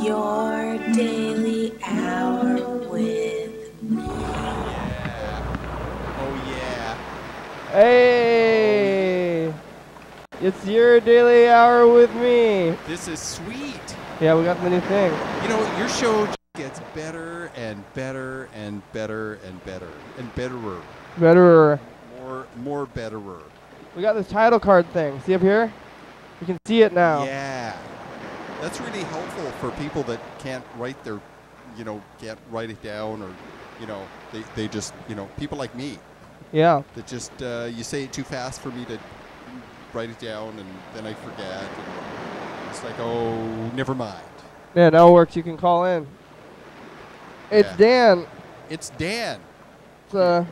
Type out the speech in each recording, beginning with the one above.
your daily hour with me. Oh yeah. Hey! It's your daily hour with me. This is sweet. Yeah, we got the new thing. You know, your show gets better and better and better and better and betterer. Betterer. More betterer. We got this title card thing. See up here? You can see it now. Yeah. That's really helpful for people that can't write their, can't write it down, or, they just, people like me. Yeah. That just, you say it too fast for me to write it down, and then I forget. And it's like, oh, never mind. Yeah, now it works. You can call in. It's Dan. It's Dan. It's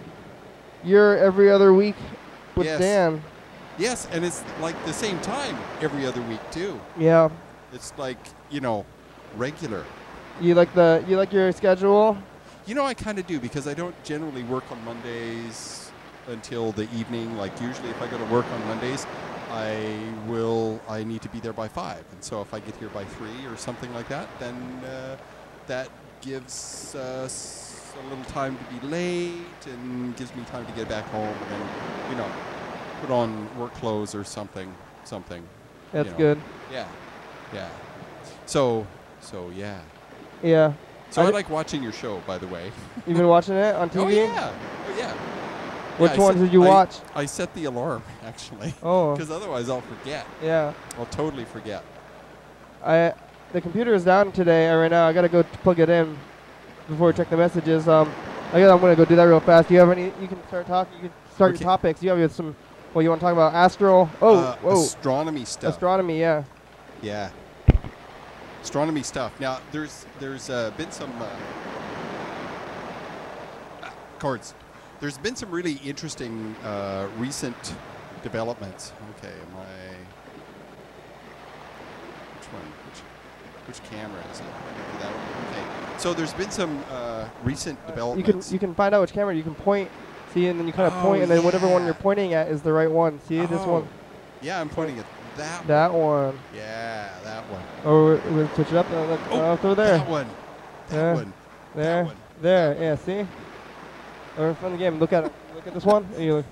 you're every other week with Dan. Yes, and it's like the same time every other week too. Yeah. It's like, regular. You like your schedule? I kind of do, because I don't generally work on Mondays until the evening. Like usually if I go to work on Mondays, I need to be there by 5. And so if I get here by 3 or something like that, then that gives us a little time to be late and gives me time to get back home and then, put on work clothes or something. That's good. Yeah. Yeah. So yeah. Yeah. So I like watching your show, by the way. You've been watching it on TV? Oh yeah. Which one did you watch? I set the alarm, actually. Oh. Because otherwise I'll forget. Yeah. I'll totally forget. The computer is down today right now. I gotta go plug it in before we check the messages. I'm gonna go do that real fast. Do you have any? You can start talking. You can start your topics. You have some. Well, you want to talk about astral? Whoa. Astronomy stuff. Astronomy, yeah. Yeah. Astronomy stuff. Now, there's been some cards. There's been some really interesting recent developments. Okay, which one? Which camera is it? That one? Okay. So there's been some recent developments. You can find out which camera you can point. See, and then you kind of point, and then whatever one you're pointing at is the right one. See, this one. Yeah, I'm pointing at that one. Yeah, that one. Oh, we'll switch it up. Through there. That one. That one. There. That one. There. Yeah. See. We're fun game. Look at it. Look at this one. And you look.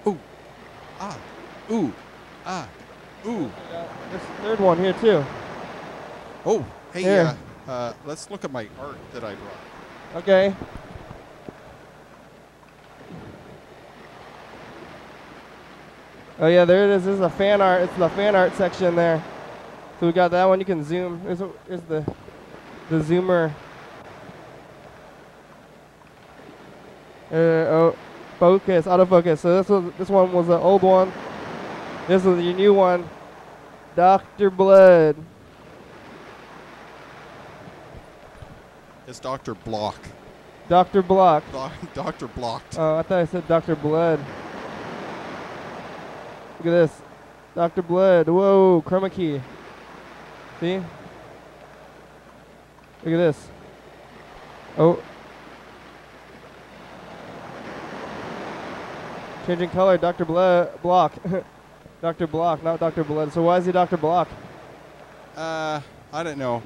Ooh. Ah. Ooh. Ah. Ooh. This third one here too. Oh. Hey. Here. Let's look at my art that I brought. Okay. Oh yeah, there it is. This is a fan art. It's the fan art section there. So we got that one. You can zoom. Here's the zoomer. Focus, autofocus. So this one was the old one. This is your new one. Dr. Blood. It's Dr. Block. Dr. Block. Dr. Blocked. Oh, I thought I said Dr. Blood. Look at this. Dr. Blood. Whoa, chroma key. See? Look at this. Oh. Changing color, Dr. Block. Dr. Block, not Dr. Blood. So why is he Dr. Block? I don't know.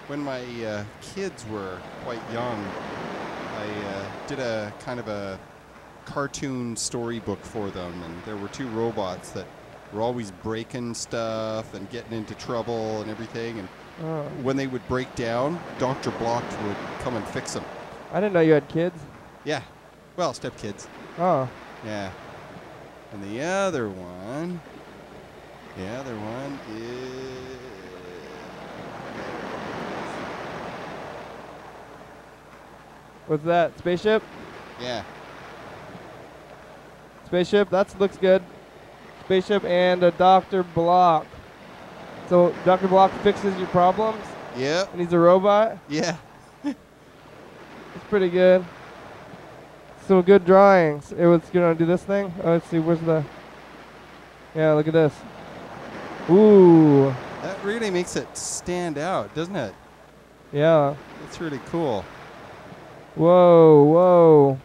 When my kids were quite young, I did a kind of a cartoon storybook for them, and there were 2 robots that were always breaking stuff and getting into trouble and everything, and when they would break down, Dr. Block would come and fix them. I didn't know you had kids. Yeah. Well, stepkids. Oh. Yeah. And the other one is... What's that? Spaceship? Yeah. Spaceship, that looks good. Spaceship and a Dr. Block. So Dr. Block fixes your problems? Yeah. And he's a robot? Yeah. It's pretty good. Some good drawings. It was gonna do this thing. Oh, let's see, where's the... Yeah, look at this. Ooh. That really makes it stand out, doesn't it? Yeah. That's really cool. Whoa.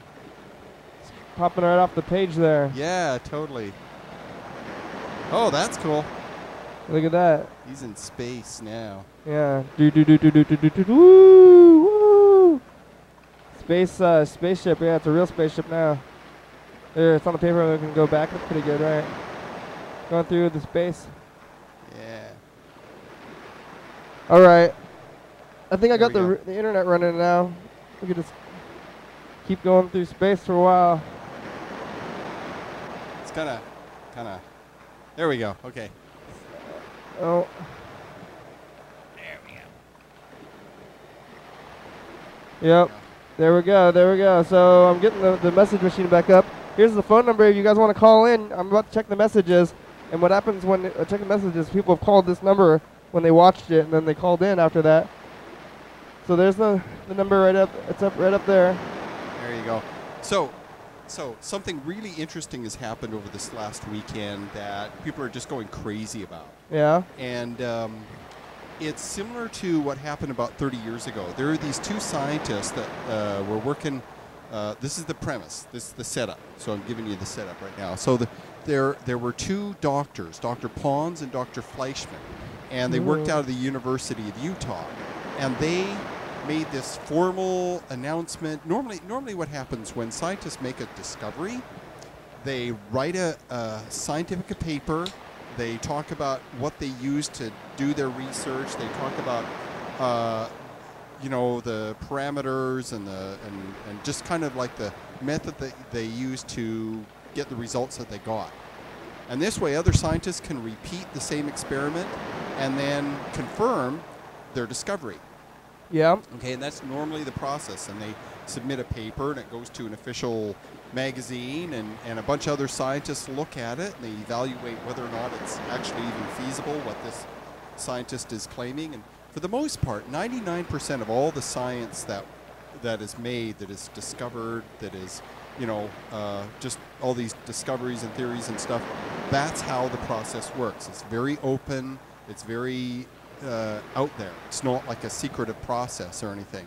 It's popping right off the page there. Yeah, totally. Oh, that's cool. Look at that. He's in space now. Yeah. Woo! Woo! Spaceship. Yeah, it's a real spaceship now. There, it's on the paper. We can go back. That's pretty good, right? Going through the space. Yeah. All right. I think I There got the internet running now. We could just keep going through space for a while. It's kind of. There we go. Okay. Oh. There we go. Yep. There we go. So I'm getting the message machine back up. Here's the phone number if you guys want to call in. I'm about to check the messages. And what happens when I check the messages, people have called this number when they watched it, and then they called in after that. So there's the number right up. It's up right up there. There you go. So something really interesting has happened over this last weekend that people are just going crazy about. Yeah. And it's similar to what happened about 30 years ago. There are these two scientists that were working. This is the premise. This is the setup. So I'm giving you the setup right now. So there were two doctors, Dr. Pons and Dr. Fleischman, and they worked out of the University of Utah, and they made this formal announcement. Normally what happens when scientists make a discovery, they write a scientific paper. They talk about what they use to do their research. They talk about the parameters and just kind of like the method that they use to get the results that they got. And this way other scientists can repeat the same experiment and then confirm their discovery. Yeah. Okay, and that's normally the process. And they submit a paper and it goes to an official magazine, and a bunch of other scientists look at it and they evaluate whether or not it's actually even feasible what this scientist is claiming. And for the most part, 99% of all the science that is made, that is discovered, that is, just all these discoveries and theories and stuff, that's how the process works. It's very open. It's very out there. It's not like a secretive process or anything.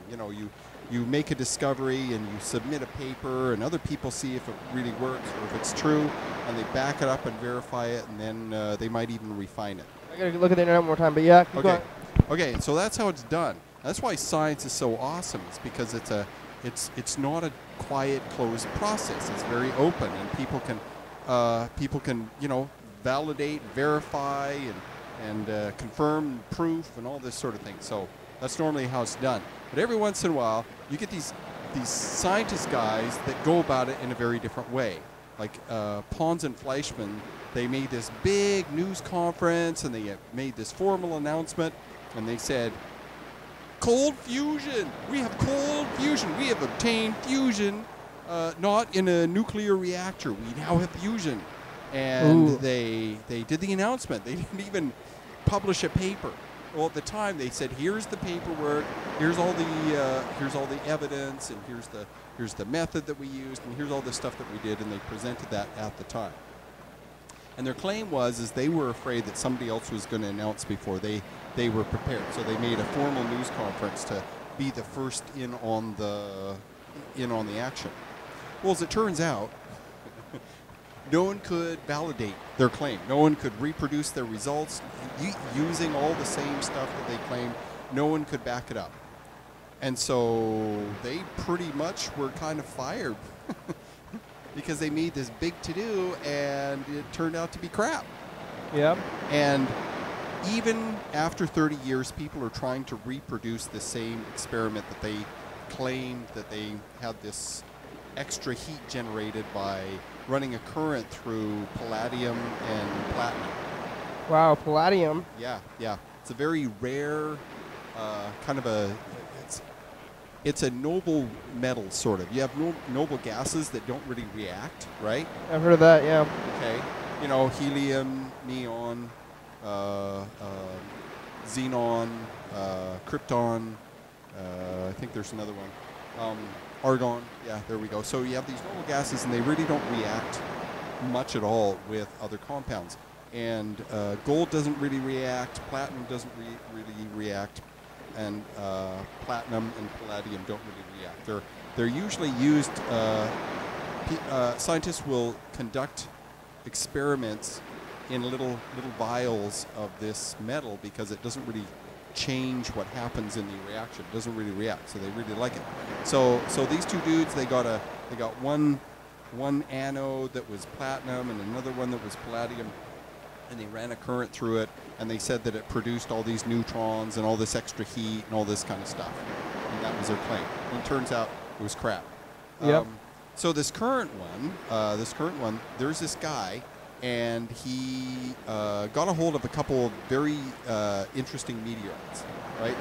You make a discovery and you submit a paper and other people see if it really works or if it's true, and they back it up and verify it, and then they might even refine it. I gotta look at the internet one more time, but yeah. Keep going. Okay, so that's how it's done. That's why science is so awesome. It's because it's not a quiet, closed process. It's very open, and people can validate, verify, and confirm proof and all this sort of thing. So that's normally how it's done. But every once in a while, you get these scientist guys that go about it in a very different way. Like Pons and Fleischman, they made this big news conference and they made this formal announcement, and they said, cold fusion! We have cold fusion! We have obtained fusion, not in a nuclear reactor. We now have fusion. And they did the announcement. They didn't even publish a paper. Well, at the time they said, here's the paperwork, here's all the evidence, and here's the method that we used, and here's all the stuff that we did, and they presented that at the time. And their claim was they were afraid that somebody else was going to announce before they were prepared. So they made a formal news conference to be the first in on the action. Well, as it turns out, no one could validate their claim. No one could reproduce their results using all the same stuff that they claimed. No one could back it up. And so they pretty much were kind of fired because they made this big to-do and it turned out to be crap. Yeah. And even after 30 years, people are trying to reproduce the same experiment that they claimed that they had this extra heat generated by running a current through palladium and platinum. Wow, palladium. Yeah. It's a very rare kind of it's a noble metal, sort of. You have noble gases that don't really react, right? I've heard of that, yeah. Okay. Helium, neon, xenon, krypton, I think there's another one. Argon, yeah, there we go. So you have these noble gases, and they really don't react much at all with other compounds. And gold doesn't really react, platinum doesn't really react, and platinum and palladium don't really react. They're usually used. Scientists will conduct experiments in little vials of this metal because it doesn't really change what happens in the reaction. It doesn't really react, so they really like it. So these two dudes, they got one anode that was platinum and another one that was palladium, and they ran a current through it, and they said that it produced all these neutrons and all this extra heat and all this kind of stuff. And that was their claim. And it turns out it was crap. Yep. So this current one, there's this guy, and he got a hold of a couple of very interesting meteorites. Right?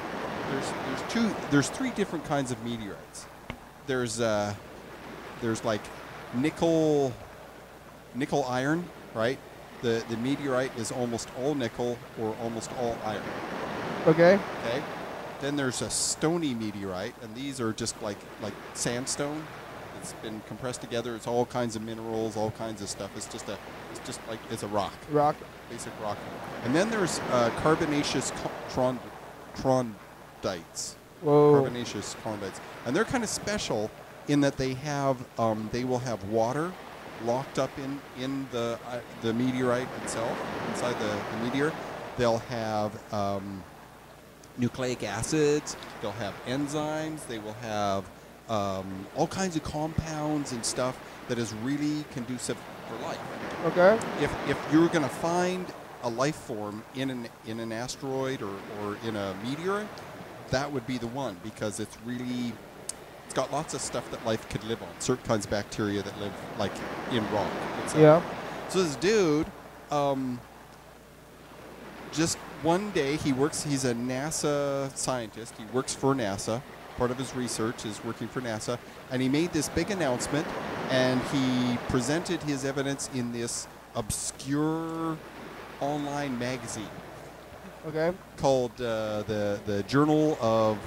There's three different kinds of meteorites. There's like nickel iron, right? The meteorite is almost all nickel or almost all iron. Okay. Okay. Then there's a stony meteorite, and these are just like sandstone. It's been compressed together. It's all kinds of minerals, all kinds of stuff. It's just a rock. Rock. Basic rock. And then there's carbonaceous trondites. Whoa. Carbonaceous trondites, and they're kind of special in that they will have water locked up in the meteorite itself, inside the meteor. They'll have nucleic acids. They'll have enzymes. They will have all kinds of compounds and stuff that is really conducive for life. Okay. If you're going to find a life form in an asteroid or in a meteor, that would be the one, because it's got lots of stuff that life could live on. Certain kinds of bacteria that live like in rock. Yeah. So this dude, just one day he's a NASA scientist. He works for NASA. Part of his research is working for NASA, and he made this big announcement, and he presented his evidence in this obscure online magazine. Okay. Called the Journal of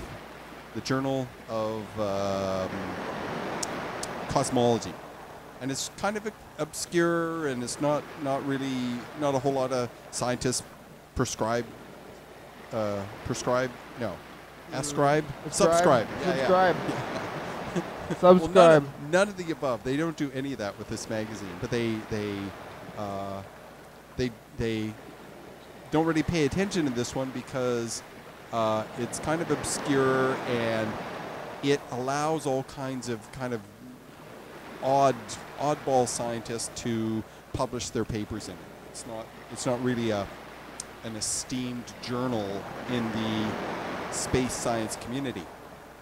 Cosmology, and it's kind of obscure, and it's not a whole lot of scientists subscribe. Subscribe. Subscribe. Yeah. Subscribe. Well, none of the above. They don't do any of that with this magazine, but they don't really pay attention to this one because it's kind of obscure, and it allows all kinds of kind of oddball scientists to publish their papers in it. It's not really an esteemed journal in the space science community.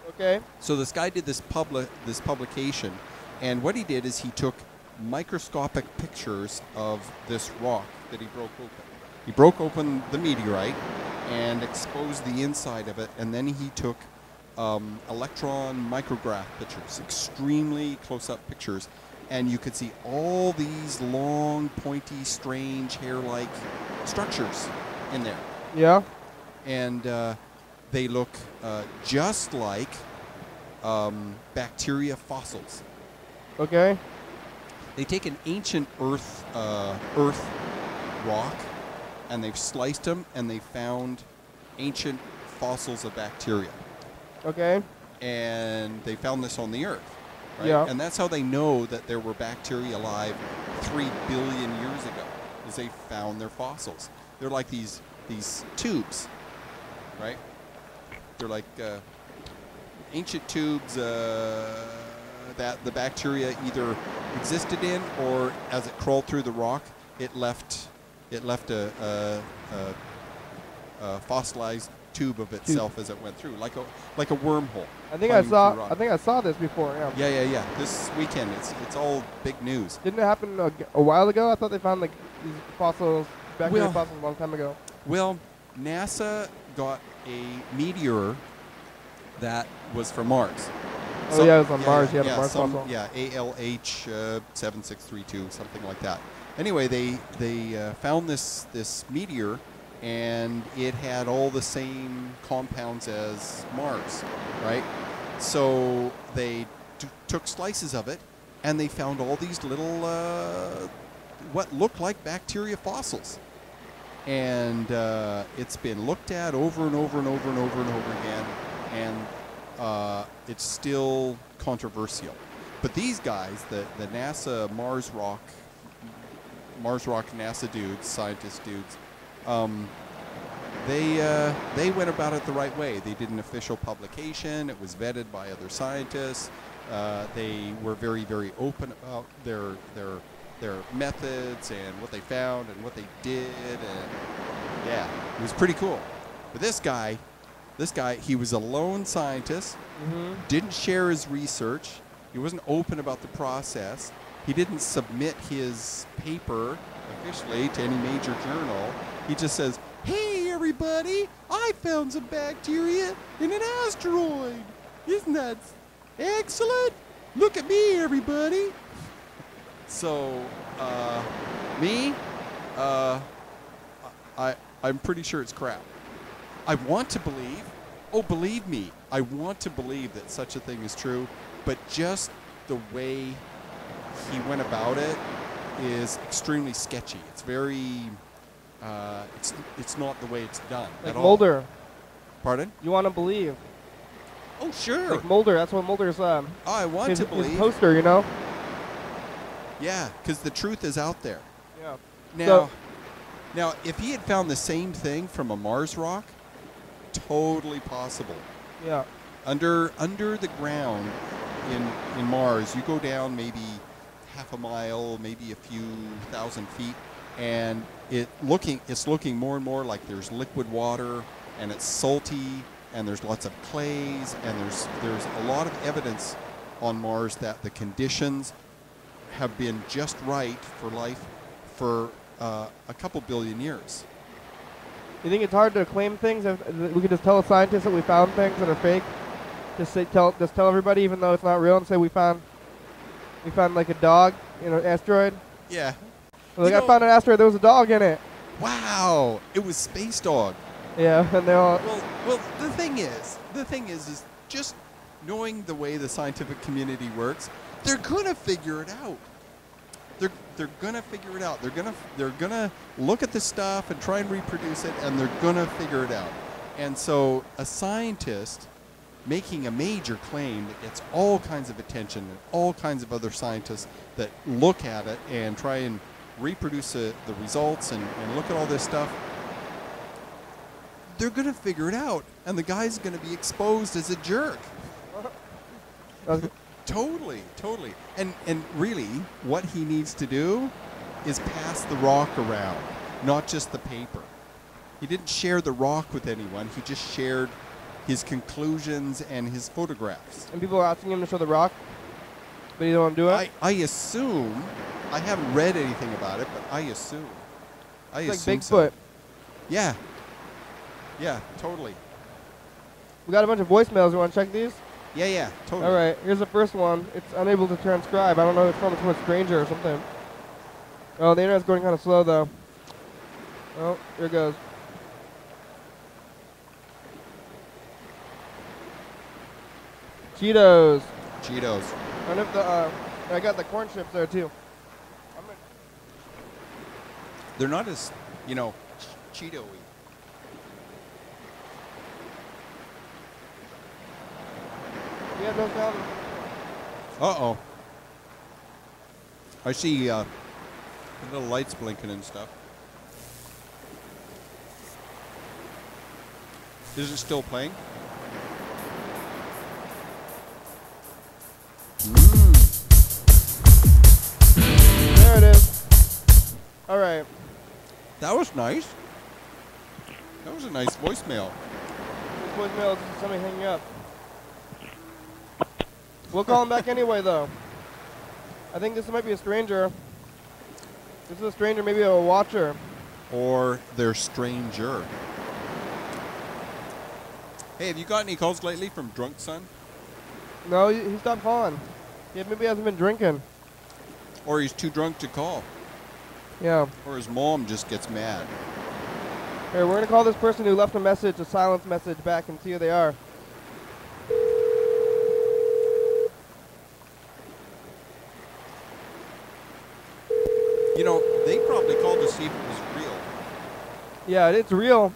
Okay. So this guy did this publication, and what he did is he took microscopic pictures of this rock that he broke open. He broke open the meteorite and exposed the inside of it, and then he took electron micrograph pictures, extremely close-up pictures, and you could see all these long, pointy, strange, hair-like structures in there. Yeah. And they look just like bacteria fossils. Okay. They take an ancient earth rock, and they've sliced them, and they found ancient fossils of bacteria. Okay. And they found this on the Earth, right? Yeah. And that's how they know that there were bacteria alive 3 billion years ago, is they found their fossils. They're like these tubes, right? They're like ancient tubes that the bacteria either existed in, or as it crawled through the rock, it left a fossilized tube of itself as it went through, like a wormhole. I think I saw this before. Yeah. Yeah. This weekend, it's all big news. Didn't it happen a while ago? I thought they found like these fossils, bacteria fossils, a long time ago. Well, NASA got a meteor that was from Mars. Oh, yeah, it was on Mars. Yeah, the Mars fossil. Yeah, ALH 7632, something like that. Anyway, they found this meteor, and it had all the same compounds as Mars, right? So they took slices of it, and they found all these little what looked like bacteria fossils. And it's been looked at over and over and over and over and over again, and it's still controversial. But these guys, the NASA Mars rock Mars Rock NASA dudes, scientist dudes, they went about it the right way. They did an official publication. It was vetted by other scientists. They were very, very open about their methods and what they found and what they did, and yeah, it was pretty cool. But this guy, he was a lone scientist, didn't share his research, he wasn't open about the process, he didn't submit his paper officially to any major journal. He just says, "Hey everybody, I found some bacteria in an asteroid. Isn't that excellent? Look at me, everybody." So, I'm pretty sure it's crap. I want to believe, believe me, I want to believe that such a thing is true, but just the way he went about it is extremely sketchy. It's very, it's not the way it's done like at all. Mulder. Pardon? You want to believe. Oh, sure. Like Mulder, that's what Mulder's I want to believe. his poster, you know? Yeah, because the truth is out there. Yeah. Now, if he had found the same thing from a Mars rock, totally possible. Yeah. Under the ground in Mars, you go down maybe half a mile, maybe a few thousand feet, and it's looking more and more like there's liquid water, and it's salty, and there's lots of clays, and there's a lot of evidence on Mars that the conditions have been just right for life for a couple billion years. You think it's hard to claim things? If we could just tell a scientist that we found things that are fake. Just tell everybody, even though it's not real, and say we found like a dog in an asteroid. Yeah. Like, I found an asteroid. There was a dog in it. Wow! It was Space Dog. Yeah, and they're all. Well, the thing is just knowing the way the scientific community works, they're gonna figure it out. They're gonna figure it out. They're gonna look at the stuff and try and reproduce it, and they're gonna figure it out. And so a scientist making a major claim that gets all kinds of attention, and all kinds of other scientists that look at it and try and reproduce the results and look at all this stuff, they're gonna figure it out, and the guy's gonna be exposed as a jerk. Totally. And really, what he needs to do is pass the rock around, not just the paper. He didn't share the rock with anyone. He just shared his conclusions and his photographs. And people are asking him to show the rock, but he don't want to do it? I assume, I haven't read anything about it, but I assume. It's assume like Bigfoot. So. Yeah. Yeah, totally. We got a bunch of voicemails. You want to check these? Yeah, totally. All right, here's the first one. It's unable to transcribe. I don't know if it's from a stranger or something. Oh, the internet's going kind of slow, though. Oh, here it goes. Cheetos. And if I got the corn chips there, too. They're not as, Cheeto-y. Yeah, those down. Uh-oh. I see little lights blinking and stuff. Is it still playing? There it is. All right. That was nice. That was a nice voicemail. This voicemail is somebody hanging up. We'll call him back anyway, though. I think this might be a stranger. This is a stranger, maybe a watcher. Or their stranger. Hey, have you got any calls lately from Drunk Son? No, he stopped calling. Yeah, maybe he hasn't been drinking. Or he's too drunk to call. Yeah. Or his mom just gets mad. Here, we're going to call this person who left a silence message back, and see who they are. They probably called to see if it was real. Yeah, it's real.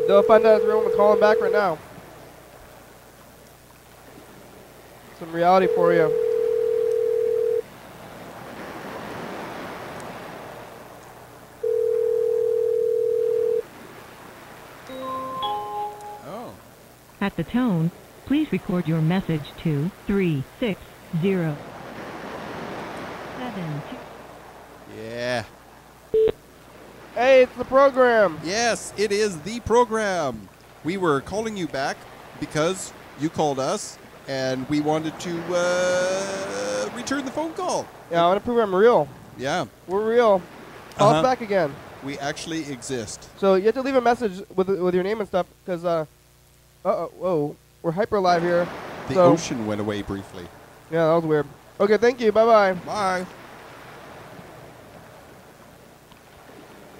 They'll find out it's real and call him back right now. Some reality for you. At the tone, please record your message to 36072. Yeah. Hey, it's the program. Yes, it is the program. We were calling you back because you called us, and we wanted to return the phone call. Yeah, I want to prove I'm real. Yeah. We're real. Call us back again. We actually exist. So you have to leave a message with your name and stuff, because, whoa, we're hyper live here. The ocean went away briefly. Yeah, that was weird. Okay, thank you. Bye-bye. Bye.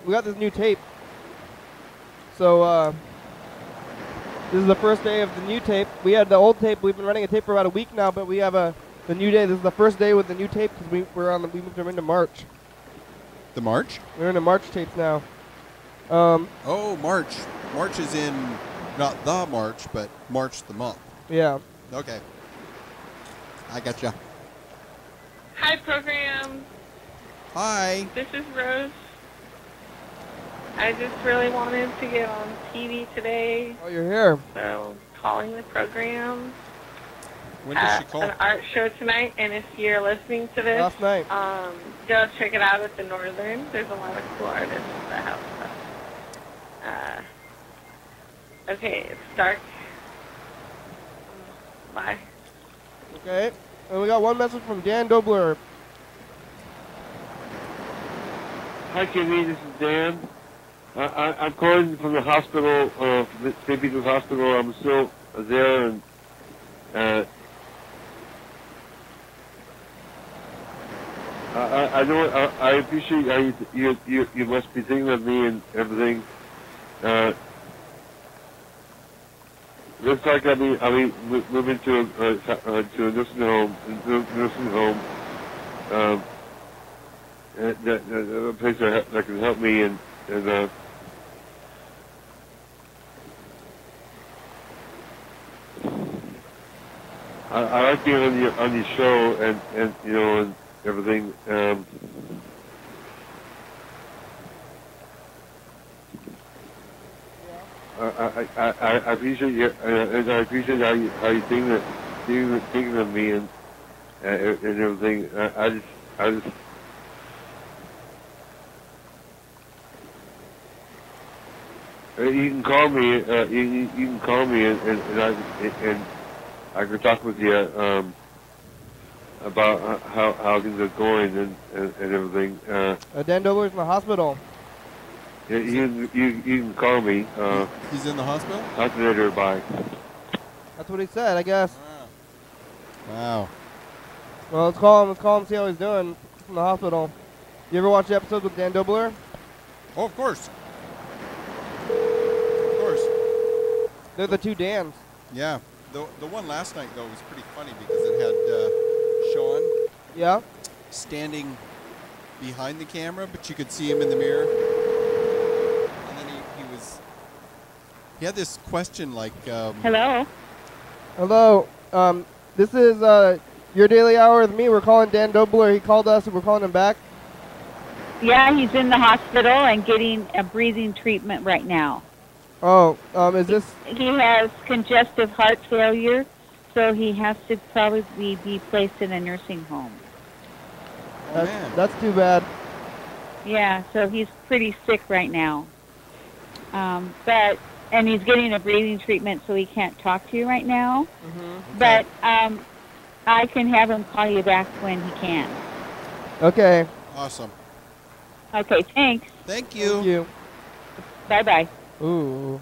We got this new tape. So, this is the first day of the new tape. We had the old tape. We've been running a tape for about a week now, but we have the new day. This is the first day with the new tape because we moved them into March. The March? We're into March tapes now. Oh, March. March is in not the March, but March the month. Yeah. Okay. I gotcha. Hi, program. Hi. This is Rose. I just really wanted to get on TV today. Oh, you're here. So, calling the program. When did she call? An art show tonight, and if you're listening to this, Last night. go check it out at the Northern. There's a lot of cool artists that have stuff. Okay, it's dark. Bye. Okay. And we got one message from Dan Dobler. Hi, Kimmy. This is Dan. I'm calling from the hospital, the St. Peter's Hospital. I'm still there, and I know I appreciate how you must be thinking of me and everything. Looks like I'll be moving to a nursing home. A place that can help me and I like being on your show and you know and everything. I appreciate you and I appreciate how you thinking of me and everything. I just. You can call me. You can call me, and I can talk with you about how things are going and everything. Dan Dobler's in the hospital. Yeah, you can call me. He's in the hospital? Talk to you later. Bye. That's what he said, I guess. Wow. Well, let's call him, see how he's doing from the hospital. You ever watch the episodes with Dan Dobler? Oh, of course. Of course. They're the two Dans. Yeah. The one last night, though, was pretty funny because it had Sean standing behind the camera, but you could see him in the mirror. And then he had this question like... Hello? Hello. This is Your Daily Hour with me. We're calling Dan Dobler. He called us, and we're calling him back. Yeah, he's in the hospital and getting a breathing treatment right now. Oh, is this... He has congestive heart failure, so he has to probably be placed in a nursing home. That's too bad. Yeah, so he's pretty sick right now. And he's getting a breathing treatment, so he can't talk to you right now. Mm-hmm. But I can have him call you back when he can. Okay. Awesome. Okay, thanks. Thank you. Thank you. Bye-bye. Ooh.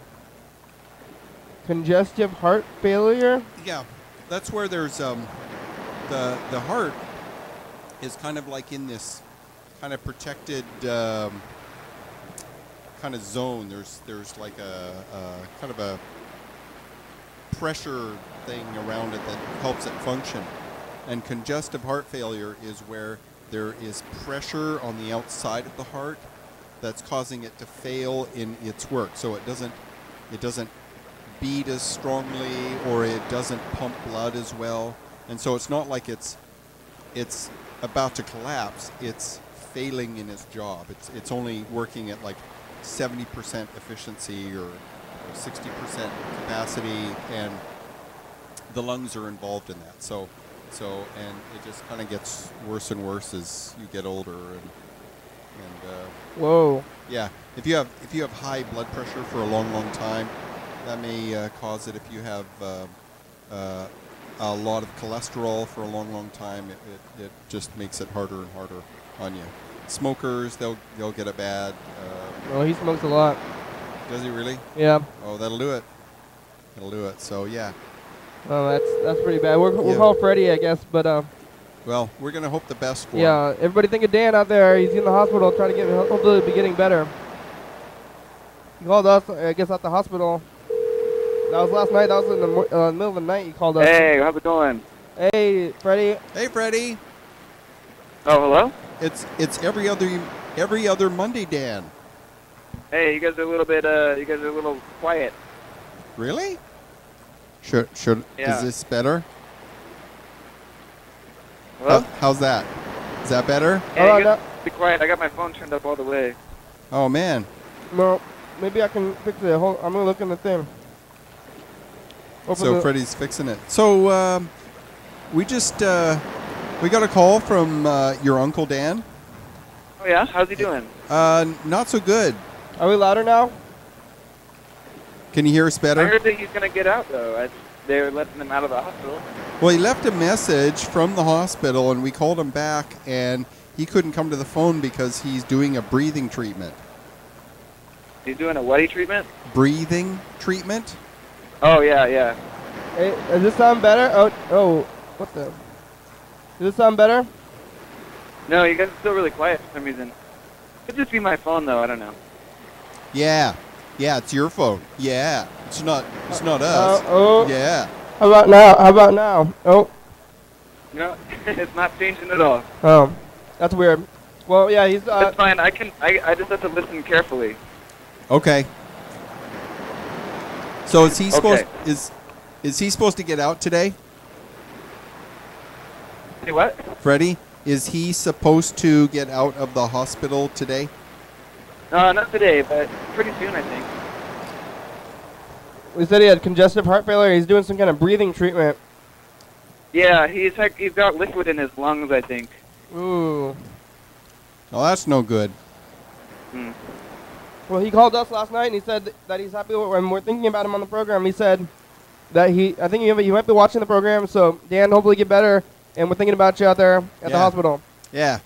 Congestive heart failure? Yeah. That's where there's the heart is kind of like in this kind of protected kind of zone. There's like a kind of a pressure thing around it that helps it function. And congestive heart failure is where there is pressure on the outside of the heart that's causing it to fail in its work. So it doesn't beat as strongly, or it doesn't pump blood as well. And so it's not like it's about to collapse. It's failing in its job. It's only working at like 70% efficiency or 60% capacity, and the lungs are involved in that. So and it just kind of gets worse and worse as you get older, and Whoa. yeah, if you have high blood pressure for a long time, that may cause it. If you have a lot of cholesterol for a long time, it just makes it harder and harder on you. Smokers, they'll get it bad. Oh, he smokes a lot. Does he really? Yeah. Oh, that'll do it. That'll do it. So yeah. Oh, that's pretty bad. We'll call Freddie, I guess, but well, we're gonna hope the best for him. yeah. Everybody think of Dan out there. He's in the hospital, trying to get hopefully be getting better. He called us, I guess, at the hospital. That was last night. That was in the middle of the night. He called us. Hey, how's it going? Hey, Freddie. Hey, Freddie. Oh, hello. It's every other Monday, Dan. Hey, you guys are a little quiet. Really? Should Yeah. Is this better? Hello? How's that? Is that better? Yeah, you guys be quiet. I got my phone turned up all the way. Oh man. No, maybe I can fix it. I'm gonna look in the thing. So Freddie's fixing it. So we just we got a call from your Uncle Dan. Oh yeah, how's he doing? Not so good. Are we louder now? Can you hear us better? I heard that he's gonna get out though. They were letting him out of the hospital. Well, he left a message from the hospital, and we called him back, and he couldn't come to the phone because he's doing a breathing treatment. He's doing a whatty treatment? Breathing treatment? Oh yeah. Hey, does this sound better? Oh, what the? Does this sound better? No, you guys are still really quiet for some reason. Could just be my phone though. I don't know. Yeah, it's your phone. Yeah, it's not us. Oh. Yeah. How about now? Oh. No, it's not changing at all. Oh, that's weird. Well, yeah, he's. That's fine. I just have to listen carefully. Okay. So is he supposed to get out today? Say what? Freddie, is he supposed to get out of the hospital today? No, not today, but pretty soon, I think. We said he had congestive heart failure. He's doing some kind of breathing treatment. Yeah, he's got liquid in his lungs, I think. Ooh. Well, that's no good. Hmm. Well, he called us last night and he said that he's happy when we're thinking about him on the program. He said that I think you might be watching the program, so Dan, hopefully get better, and we're thinking about you out there at the hospital. Yeah.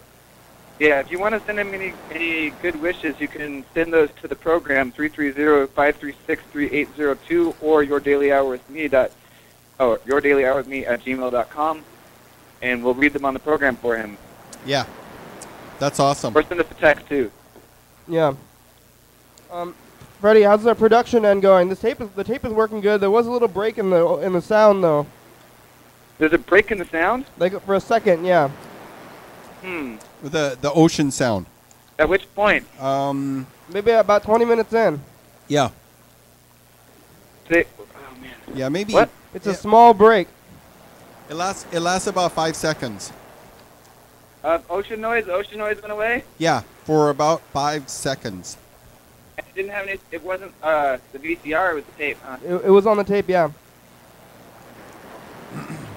Yeah, if you want to send him any good wishes, you can send those to the program 330-536-3802 or yourdailyhourwithme@gmail.com, and we'll read them on the program for him. Yeah, that's awesome. Or send us a text too. Yeah. Freddie, how's the production end going? The tape is working good. There was a little break in the sound though. There's a break in the sound? Like for a second, yeah. With the ocean sound. At which point? Maybe about 20 minutes in. Yeah. Oh man. Yeah, maybe. What? It's a small break. It lasts about 5 seconds. Ocean noise went away? Yeah, for about 5 seconds. It didn't have any. It wasn't the VCR. It was the tape. Huh? It was on the tape, yeah.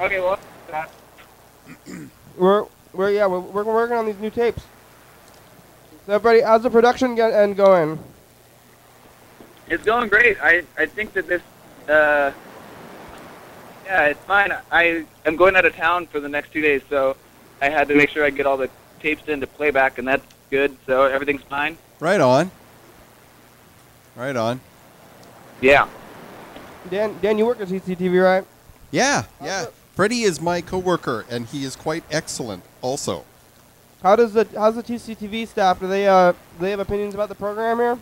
Okay, well. We're working on these new tapes. So everybody, how's the production end going? It's going great. I think that this. Yeah, it's fine. I am going out of town for the next 2 days, so I had to make sure I get all the tapes into playback, and that's good. So everything's fine. Right on. Right on. Yeah. Dan, you work at CCTV, right? Yeah. Freddie is my coworker, and he is quite excellent also. How's the CCTV staff? Do they have opinions about the program here?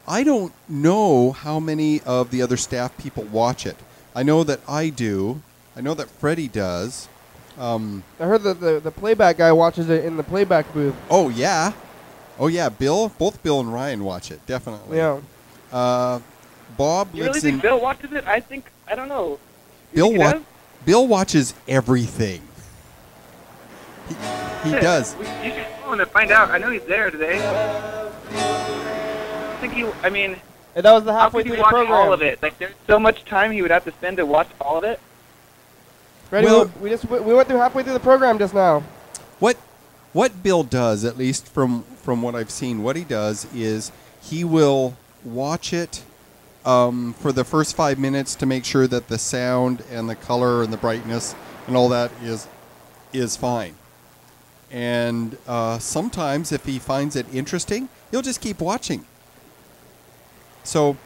I don't know how many of the other staff people watch it. I know that I do. I know that Freddie does. I heard that the playback guy watches it in the playback booth. Oh yeah. Both Bill and Ryan watch it, definitely. Yeah. Bob You really think Bill watches it? I don't know. Bill watches everything. He does. You should call him to find out. I know he's there today. think he. I mean, And that was the how halfway could through he the watch program. all of it? Like, there's so much time he would have to spend to watch all of it. Freddie, Well- we went through halfway through the program just now. What Bill does, at least from what I've seen, what he does is he will watch it for the first 5 minutes to make sure that the sound and the color and the brightness and all that is fine. And sometimes, if he finds it interesting, he'll just keep watching. So,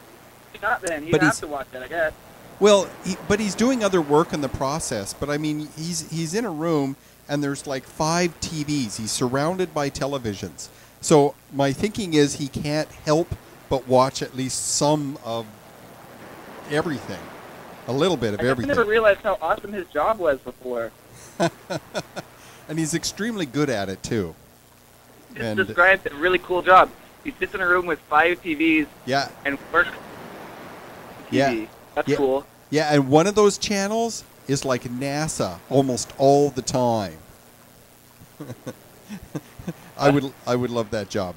Not then. He'd But have he's- to watch it, I guess. well, but he's doing other work in the process. But I mean, he's in a room and there's like 5 TVs. He's surrounded by televisions. So my thinking is he can't help but watch at least some of everything, a little bit of I guess I everything. never realized how awesome his job was before. And he's extremely good at it too. Just And described a really cool job. He sits in a room with 5 TVs yeah, and works Yeah. TV. That's Yeah. cool. yeah, and one of those channels is like NASA almost all the time. I would love that job.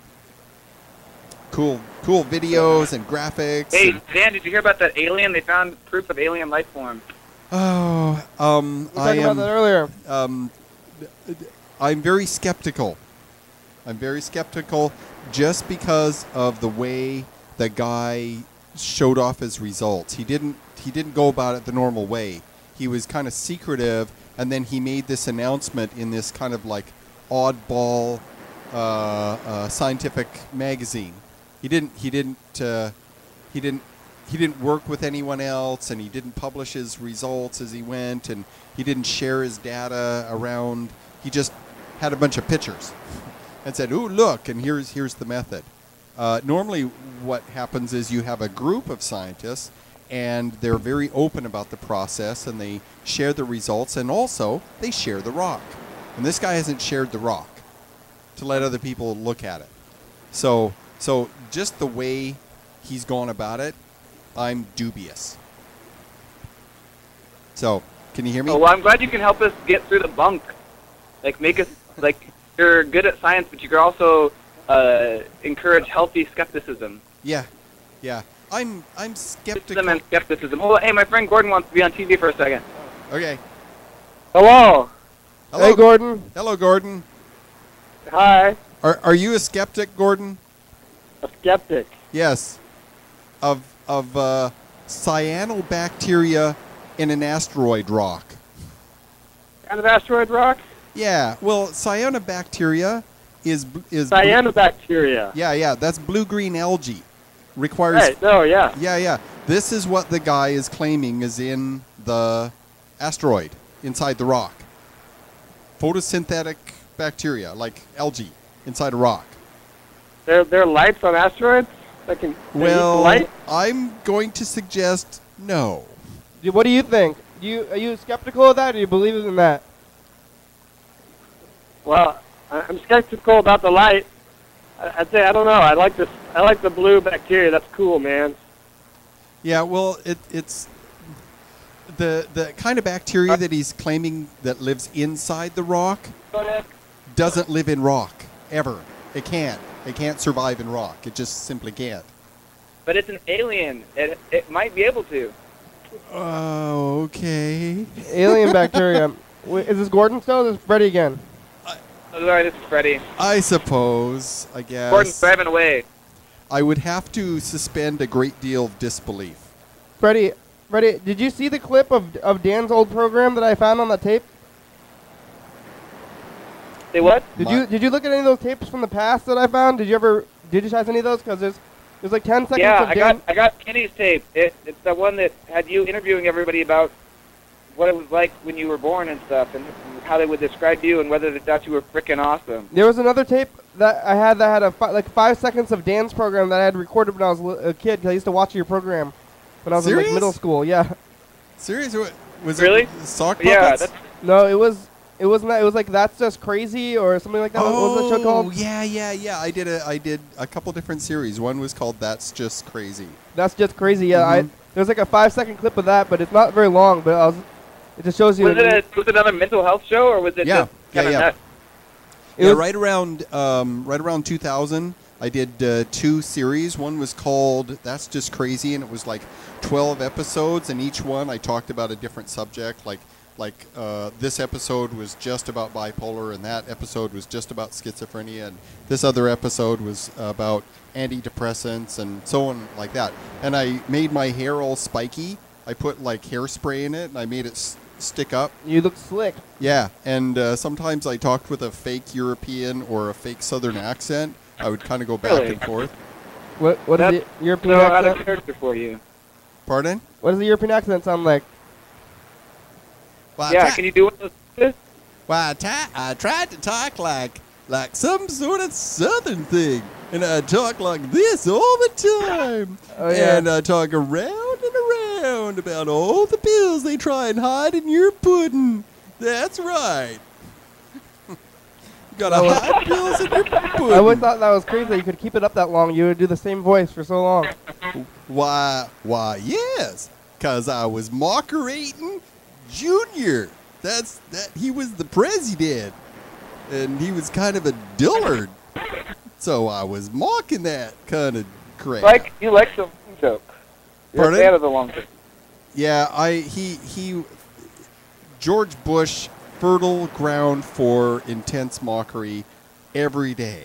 Cool videos and graphics. Hey, and- Dan, did you hear about that alien? They found proof of alien life form. oh, We were talking about that earlier. I'm very skeptical. I'm very skeptical just because of the way the guy showed off his results. He didn't go about it the normal way. He was kind of secretive, and then he made this announcement in this kind of like oddball scientific magazine. He didn't work with anyone else, and he didn't publish his results as he went, and he didn't share his data around. He just had a bunch of pictures and said, "Ooh, look, and here's the method." Normally, what happens is you have a group of scientists, and they're very open about the process, and they share the results, and also they share the rock. And this guy hasn't shared the rock to let other people look at it. So just the way he's gone about it, I'm dubious. So, can you hear me? Oh, well, I'm glad you can help us get through the bunk. Like, make us, like, you're good at science, but you can also encourage healthy skepticism. Yeah. I'm skeptical. Skepticism and skepticism. Oh, hey, my friend Gordon wants to be on TV for a second. Okay. Hello. Hey, Gordon. Hello, Gordon. Hi. Are you a skeptic, Gordon? A skeptic. Yes. Of cyanobacteria in an asteroid rock. Kind of asteroid rock? Yeah. Well, cyanobacteria is Cyanobacteria. Yeah. That's blue-green algae. Requires. Right. No. Yeah. Yeah. This is what the guy is claiming is in the asteroid inside the rock. Photosynthetic bacteria, like algae, inside a rock. There are lights on asteroids that can Well, light. I'm going to suggest no. What do you think? Are you skeptical of that, or do you believe in that? Well, I'm skeptical about the light. I'd say I don't know. I like this. I like the blue bacteria. That's cool, man. Yeah, well, it's the kind of bacteria that he's claiming that lives inside the rock doesn't live in rock ever. It can't. It can't survive in rock. It just simply can't. But it's an alien. It might be able to. Oh, okay. Alien bacteria. Wait, is this Gordon still? Or is this Freddy again? Oh, sorry, this is Freddie. I suppose, I guess. Gordon's driving away. I would have to suspend a great deal of disbelief. Freddy, did you see the clip of Dan's old program that I found on the tape? Say what? Did you look at any of those tapes from the past that I found? Did you digitize any of those? Because there's like 10 seconds Yeah, of Dan. I got Kenny's tape. It's the one that had you interviewing everybody about what it was like when you were born and stuff, and how they would describe you, and whether they thought you were freaking awesome. There was another tape that I had that had like 5 seconds of Dan's program that I had recorded when I was a kid. 'Cause I used to watch your program when I was in like Serious? middle school. Yeah. Serious? Was Really? it sock Yeah, puppets? that's No, it wasn't that. It was like That's Just Crazy or something like that. What was that show called? Yeah. I did a couple different series. One was called That's Just Crazy. That's Just Crazy. Yeah. There's like a 5-second clip of that, but it's not very long. But it just shows you. was it another mental health show, or was it Yeah, just kinda yeah. nuts? It Yeah, was- right around 2000, I did 2 series. One was called That's Just Crazy, and it was like 12 episodes, and each one I talked about a different subject. Like this episode was just about bipolar, and that episode was just about schizophrenia, and this other episode was about antidepressants, and so on like that. And I made my hair all spiky. I put like hairspray in it, and I made it stick up. You look slick. Yeah, and sometimes I talked with a fake European or a fake Southern accent. I would kind of go back and forth. What is the European so out of accent? character for you. Pardon? What does the European accent sound like? Well, Yeah, can you do one of those? Well, I tried to talk like some sort of Southern thing, and I talk like this all the time. Oh, yeah. And I talk around and around about all the pills they try and hide in your pudding. That's right. Got to hide pills in your pudding. I always thought that was crazy that you could keep it up that long. You would do the same voice for so long. Why, yes, 'cause I was mockerating Junior. He was the president, and he was kind of a dullard. So I was mocking that kind of crap. You like the long joke. You're Pardon? a fan of the long joke. Yeah, George Bush, fertile ground for intense mockery every day.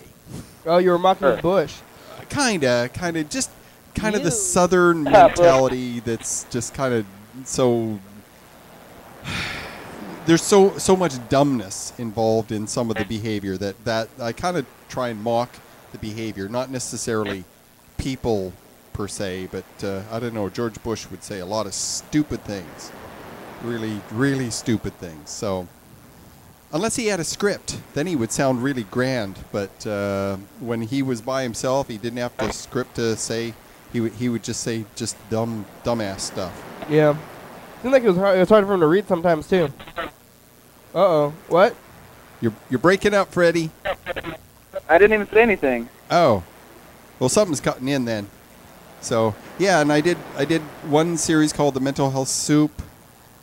Oh, you were mocking Bush. Kinda, just kind of the You. Southern mentality that's just kind of so. There's so much dumbness involved in some of the behavior that I kind of try and mock the behavior, not necessarily people per se, but I don't know. George Bush would say a lot of stupid things, really, really stupid things. So unless he had a script, then he would sound really grand. But when he was by himself, he didn't have the script to say. He would just say just dumbass stuff. Yeah. Seemed like it was hard for him to read sometimes too. Uh-oh. What? You're breaking up, Freddie. I didn't even say anything. Oh, well, something's cutting in then. So yeah, and I did one series called The Mental Health Soup.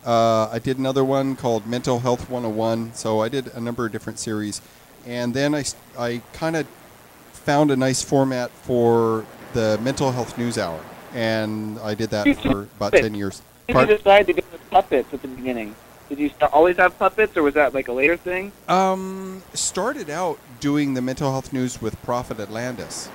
I did another one called Mental Health 101. So I did a number of different series, and then I kind of found a nice format for the Mental Health News Hour, and I did that for about 10 years. Did you decide to go with puppets at the beginning? Did you always have puppets, or was that like a later thing? Started out doing the mental health news with Prophet Atlantis,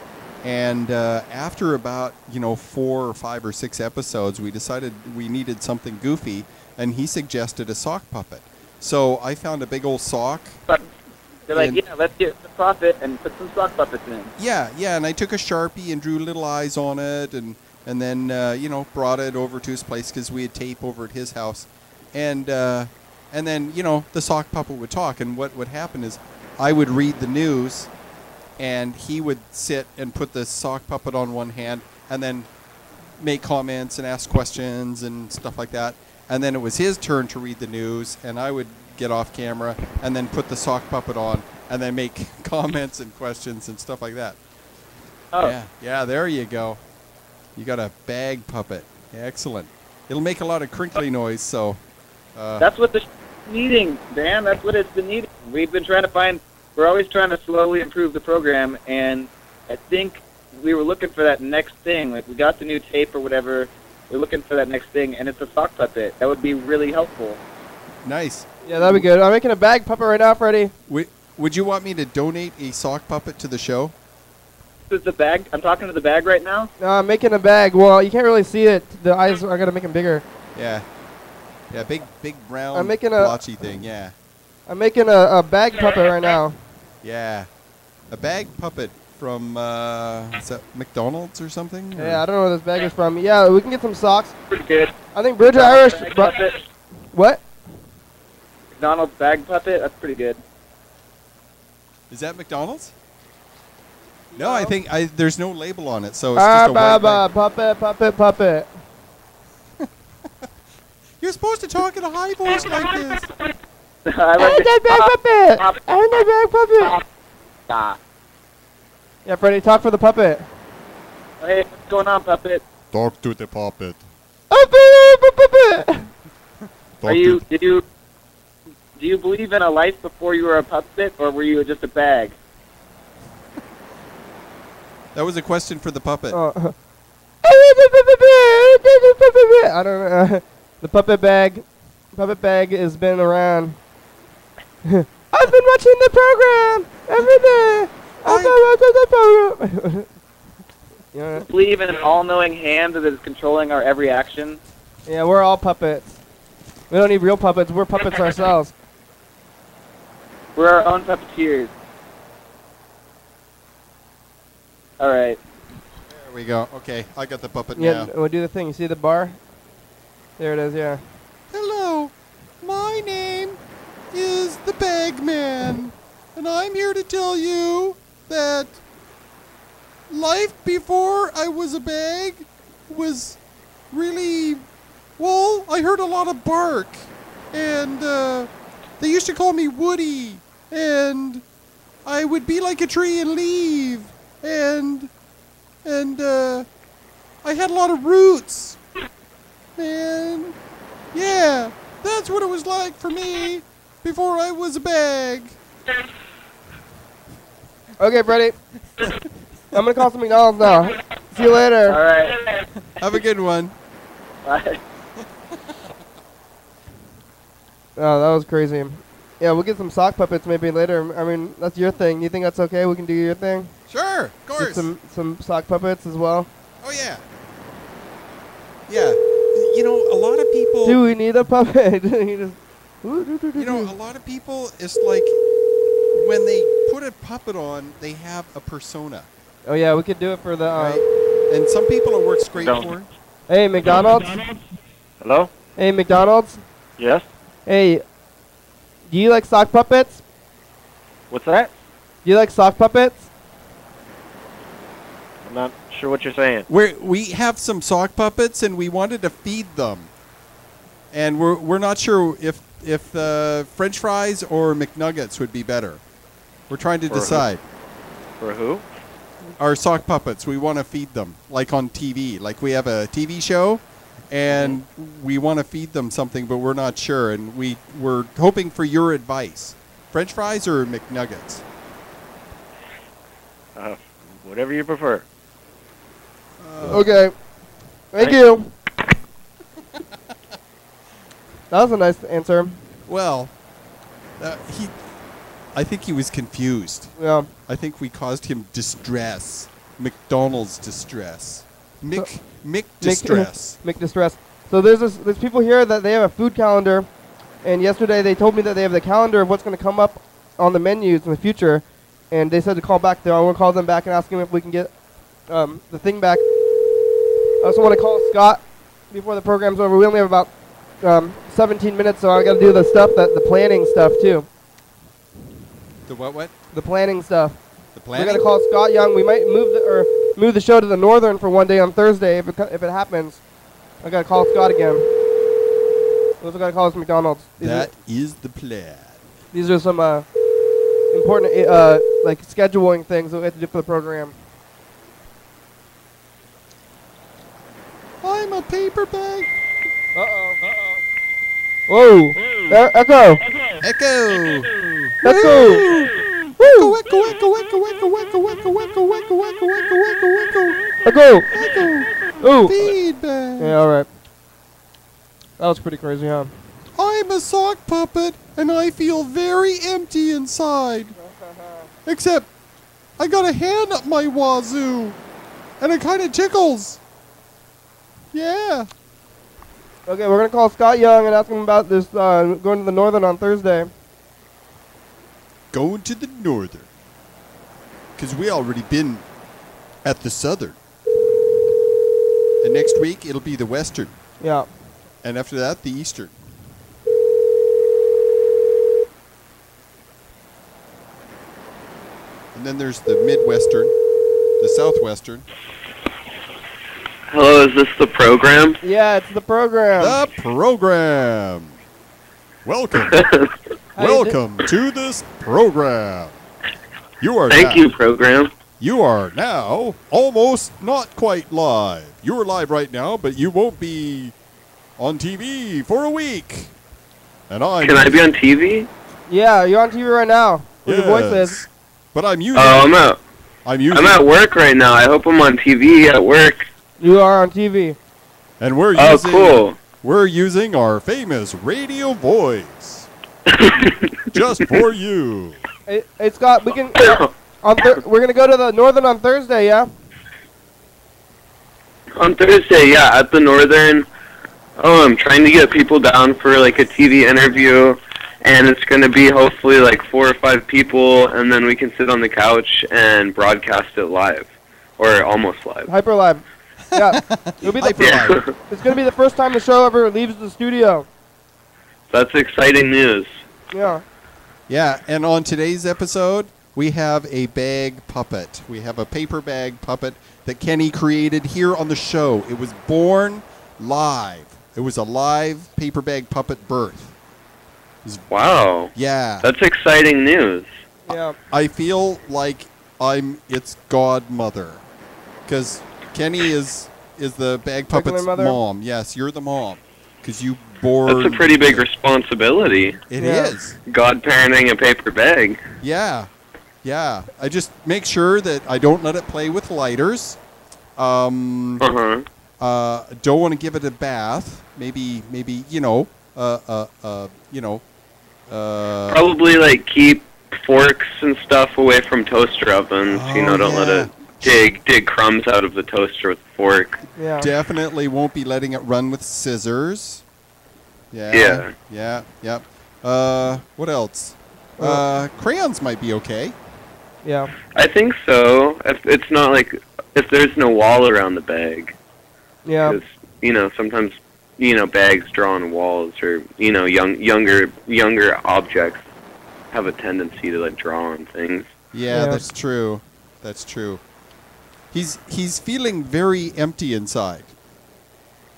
and after about 4 or 5 or 6 episodes, we decided we needed something goofy, and he suggested a sock puppet. So I found a big old sock. But they're like, yeah, let's get the Prophet and put some sock puppets in. Yeah, and I took a Sharpie and drew little eyes on it, and then brought it over to his place because we had tape over at his house. And then, the sock puppet would talk. And what would happen is I would read the news, and he would sit and put the sock puppet on one hand and then make comments and ask questions and stuff like that. And then it was his turn to read the news, and I would get off camera and then put the sock puppet on and then make comments and questions and stuff like that. Oh. Yeah, there you go. You got a bag puppet. Excellent. It'll make a lot of crinkly noise, so... That's what the needing, Dan. That's what it's been needing. We're always trying to slowly improve the program, and I think we were looking for that next thing. Like, we got the new tape or whatever. We're looking for that next thing, and it's a sock puppet. That would be really helpful. Nice. Yeah, that'd be good. I'm making a bag puppet right now, Freddie. Would you want me to donate a sock puppet to the show? This is the bag. I'm talking to the bag right now. No, I'm making a bag. Well, you can't really see it. The eyes, I gotta make them bigger. Yeah. Yeah, big brown I'm making blotchy thing, yeah. I'm making a bag puppet right now. Yeah. A bag puppet from, is that McDonald's or something? Yeah, I don't know where this bag is from. Yeah, we can get some socks. Pretty good. I think Bridger Irish... Bag puppet. What? McDonald's bag puppet. That's pretty good. Is that McDonald's? No, I think there's no label on it, so it's just a white bag. Puppet. You're supposed to talk in a high voice like this. I like that bag puppet. And that bag puppet. Ah. Yeah, Freddie, talk for the puppet. Hey, what's going on, puppet? Talk to the puppet. Puppet. Do you believe in a life before you were a puppet, or were you just a bag? That was a question for the puppet. I don't know. The puppet bag has been around. I've been watching the program every day. I've been watching the program. Yeah. Believe in an all-knowing hand that is controlling our every action. Yeah, we're all puppets. We don't need real puppets. We're puppets ourselves. We're our own puppeteers. All right. There we go. Okay, I got the puppet Yeah, now. we'll do the thing. You see the bar? There it is, yeah. Hello, my name is the Bagman, and I'm here to tell you that life before I was a bag was really, well, I heard a lot of bark, and they used to call me Woody, and I would be like a tree and leave, and I had a lot of roots, and yeah, that's what it was like for me before I was a bag. Okay, Freddie. I'm going to call some McDonald's now. See you later. All right. Have a good one. Bye. Oh, that was crazy. Yeah, we'll get some sock puppets maybe later. I mean, that's your thing. You think that's okay? We can do your thing? Sure, of course. Get some sock puppets as well. Oh, yeah. Yeah. You know, a lot of people... Do we need a puppet? You know, a lot of people, it's like when they put a puppet on, they have a persona. Oh, yeah, we could do it for the... right? And some people it works great for. Hey, McDonald's? Hello? Hey, McDonald's? Yes? Hey, do you like sock puppets? What's that? Do you like sock puppets? I'm not sure what you're saying. We have some sock puppets, and we wanted to feed them. And we're not sure if French fries or McNuggets would be better. We're trying to decide. For who? Our sock puppets. We want to feed them, like on TV. Like we have a TV show, and we want to feed them something, but we're not sure. And we're hoping for your advice. French fries or McNuggets? Whatever you prefer. Okay. Thank you. That was a nice answer. Well, I think he was confused. Yeah. I think we caused him distress. McDonald's distress. Mick distress. Mick distress. So there's people here that they have a food calendar, and yesterday they told me that they have the calendar of what's going to come up on the menus in the future, and they said to call back there. I want to call them back and ask them if we can get the thing back. I also want to call Scott before the program's over. We only have about 17 minutes, so I got to do the planning stuff too. The what? The planning stuff. The planning? We got to call Scott Young. We might move the show to the Northern for one day on Thursday if it happens. I got to call Scott again. We also got to call us McDonald's. That is the plan. These are some important like scheduling things that we have to do for the program. I'm a paper bag. Whoa! Echo! Echo! Echo! Woo! Echo! Echo! Echo! Echo! Echo! Echo! Echo! Echo! Echo! Echo! Echo! Echo! Echo! Ooh! Feedback. Yeah, all right. That was pretty crazy, huh? I'm a sock puppet, and I feel very empty inside. Except, I got a hand up my wazoo, and it kind of tickles. Yeah. Okay, we're going to call Scott Young and ask him about this going to the Northern on Thursday. Going to the Northern. Because we already been at the Southern. And next week, it'll be the Western. Yeah. And after that, the Eastern. And then there's the Midwestern, the Southwestern. Hello, is this the program? Yeah, it's the program. The program. Welcome. Welcome to this program. You are Thank you, program. You are now almost not quite live. You are live right now, but you won't be on TV for a week. And Can I be on TV? Yeah, you're on TV right now. Where Yes. your voice is. But I'm using. Oh, I'm out. I'm using. I'm at work right now. I hope I'm on TV at work. You are on TV. And we're Oh, using. cool. We're using our famous radio voice. Just for you. Hey, Scott, we can. We're gonna go to the Northern on Thursday, yeah. On Thursday, yeah, at the Northern. Oh, I'm trying to get people down for like a TV interview, and it's going to be hopefully like 4 or 5 people, and then we can sit on the couch and broadcast it live, or almost live. Hyper live. Yeah, it'll be it's going to be the first time the show ever leaves the studio. That's exciting news. Yeah. Yeah, and on today's episode, we have a bag puppet. We have a paper bag puppet that Kenny created here on the show. It was born live. It was a live paper bag puppet birth. Wow. Yeah. That's exciting news. Yeah. I feel like I'm its godmother. Because Kenny is the bag puppet's mom. Yes, you're the mom. Because you bore... That's a pretty big responsibility. It is. God-parenting a paper bag. Yeah. Yeah. I just make sure that I don't let it play with lighters. Don't want to give it a bath. Maybe, Probably like keep forks and stuff away from toaster ovens. Don't let it dig crumbs out of the toaster with a fork. Yeah. Definitely won't be letting it run with scissors. Yeah. What else? Crayons might be okay. Yeah. I think so. If it's not like if there's no wall around the bag. Yeah. Because, sometimes, bags draw on walls or, younger objects have a tendency to, like, draw on things. Yeah, that's true. That's true. He's feeling very empty inside.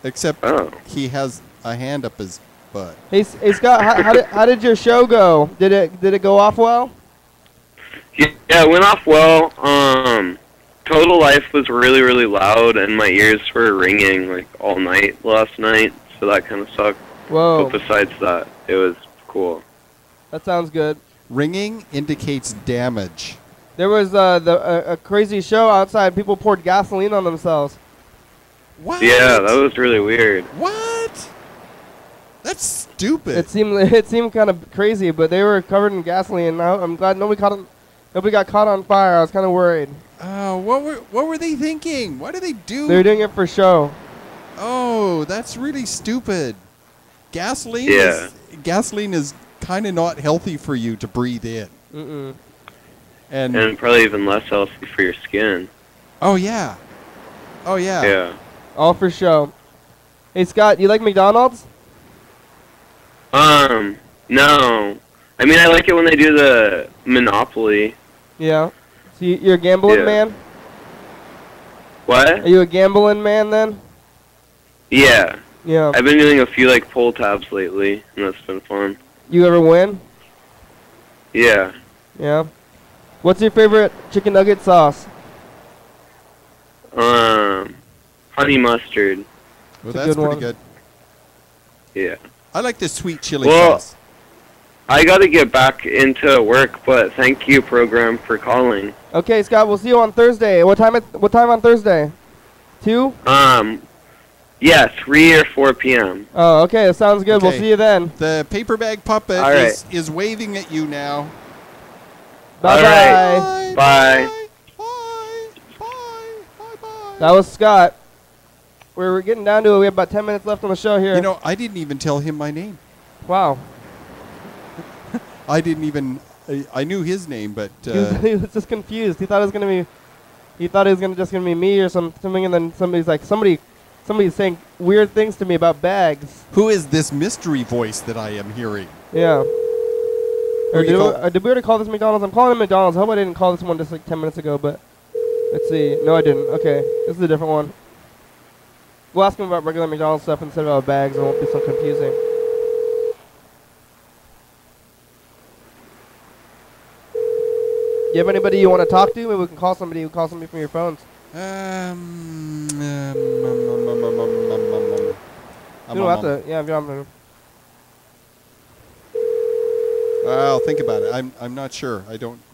Except he has a hand up his butt. Hey Scott, how did your show go? Did it go off well? Yeah, it went off well. Total Life was really, really loud, and my ears were ringing like all night last night, so that kind of sucked. Whoa. But besides that, it was cool. That sounds good. Ringing indicates damage. There was a crazy show outside. People poured gasoline on themselves. What? Yeah, that was really weird. What? That's stupid. It seemed kind of crazy, but they were covered in gasoline. I'm glad nobody got caught on fire. I was kind of worried. What were they thinking? What did they do? They're doing it for show. Oh, that's really stupid. Gasoline is kind of not healthy for you to breathe in. Mm-mm. And probably even less healthy for your skin. Oh yeah. Yeah. All for show. Hey Scott, you like McDonald's? No. I mean, I like it when they do the Monopoly. Yeah. So you're a gambling man? What? Are you a gambling man then? Yeah. Yeah. I've been doing a few like pull tabs lately, and that's been fun. You ever win? Yeah. Yeah. What's your favorite chicken nugget sauce? Honey mustard. Well, that's pretty good. Yeah. I like the sweet chili sauce. I got to get back into work, but thank you, program, for calling. Okay, Scott, we'll see you on Thursday. What time on Thursday? 2? Yeah, 3 or 4 p.m. Oh, okay, that sounds good. We'll see you then. The paper bag puppet is waving at you now. Bye-bye. Bye. That was Scott. We're getting down to it. We have about 10 minutes left on the show here. I didn't even tell him my name. Wow. I didn't even... I knew his name, but... he was just confused. He thought it was going to just be me or something, and then somebody's saying weird things to me about bags. Who is this mystery voice that I am hearing? Yeah. Or did we already call this McDonald's? I'm calling it McDonald's. I hope I didn't call this one just like 10 minutes ago, but let's see. No, I didn't. Okay. This is a different one. We'll ask him about regular McDonald's stuff instead of about bags. It won't be so confusing. You have anybody you want to talk to? Maybe we can call somebody. You call somebody from your phones. You don't have to. Yeah, if you don't have to. I'll think about it. I'm not sure.